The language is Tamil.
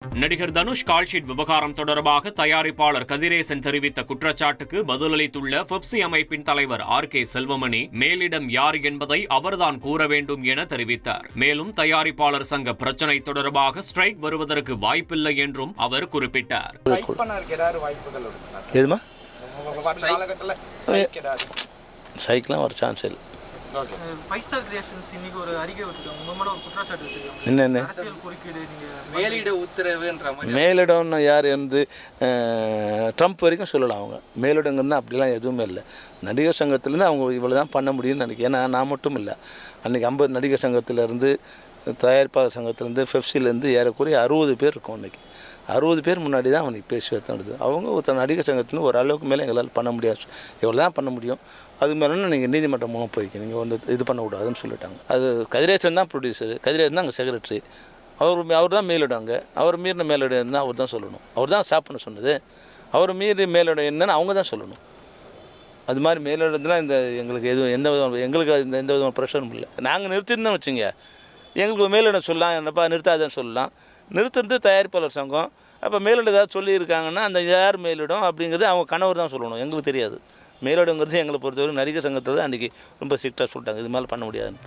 நடிகர் தனுஷ் கால்ஷீட் விவகாரம் தொடர்பாக தயாரிப்பாளர் கதிரேசன் தெரிவித்த குற்றச்சாட்டுக்கு பதிலளித்துள்ள பெப்சி அமைப்பின் தலைவர் கே செல்வமணி, மேலிடம் யார் என்பதை அவர்தான் கூற வேண்டும் என தெரிவித்தார். மேலும் தயாரிப்பாளர் சங்க பிரச்சினை தொடர்பாக ஸ்ட்ரைக் வருவதற்கு வாய்ப்பில்லை என்றும் அவர் குறிப்பிட்டார். மேலிடம் யார் இருந்து ட்ரம்ப் வரைக்கும் சொல்லலாம். அவங்க மேலிடங்கிறது அப்படிலாம் எதுவுமே இல்லை. நடிகர் சங்கத்திலேருந்து அவங்க இவ்வளோ தான் பண்ண முடியும்னு நினைக்கிறேன். ஏன்னா நான் மட்டும் இல்லை, அன்றைக்கி 50 நடிகர் சங்கத்திலேருந்து, தயாரிப்பாளர் சங்கத்திலேருந்து, பெப்சிலேருந்து ஏறக்குறைய 60 பேர் இருக்கும். அன்றைக்கி 60 பேர் முன்னாடி தான் அவனுக்கு பேசி வைத்தது. அவங்க ஒருத்தர் நடிகர் சங்கத்துலேருந்து ஒரு அளவுக்கு மேலே எங்களால் பண்ண முடியாது, எவ்வளோ தான் பண்ண முடியும், அது மேலே நீங்கள் நீதிமன்றம் மூலம் போய்க்கு நீங்கள் வந்து இது பண்ணக்கூடாதுன்னு சொல்லிட்டாங்க. அது கதிரேசன் தான் ப்ரொடியூசரு, கதிரேசன் தான் அங்கே செக்ரட்டரி, அவர் தான் மேலிடுவாங்க. அவர் மீறின மேலிடம் இருந்தால் அவர் தான் சொல்லணும். அவர் தான் ஸ்டாப் பண்ண சொன்னது. அவர் மீறி மேலிடம் என்னன்னு அவங்க தான் சொல்லணும். அது மாதிரி மேலிடத்துலாம் எங்களுக்கு எதுவும் எங்களுக்கு எந்த விதமான ப்ரெஷரும் இல்லை. நாங்கள் நிறுத்திருந்தோம் வச்சுங்க, எங்களுக்கு மேலிடம் சொல்லலாம், என்னப்பா நிறுத்தாதுன்னு சொல்லலாம். நிறுத்துறது தயாரிப்பாளர் சங்கம். அப்போ மேலிடம் ஏதாவது சொல்லியிருக்காங்கன்னா அந்த யார் மேலிடம் அப்படிங்கிறது அவங்க கணவர் தான் சொல்லணும், எங்களுக்கு தெரியாது. மேலிடங்கிறது எங்களை பொறுத்தவரை நடிகர் சங்கத்தில் தான் அன்றைக்கி ரொம்ப ஸ்ட்ரிக்டாக சொல்லிட்டாங்க, இது மேலே பண்ண முடியாதுன்னு.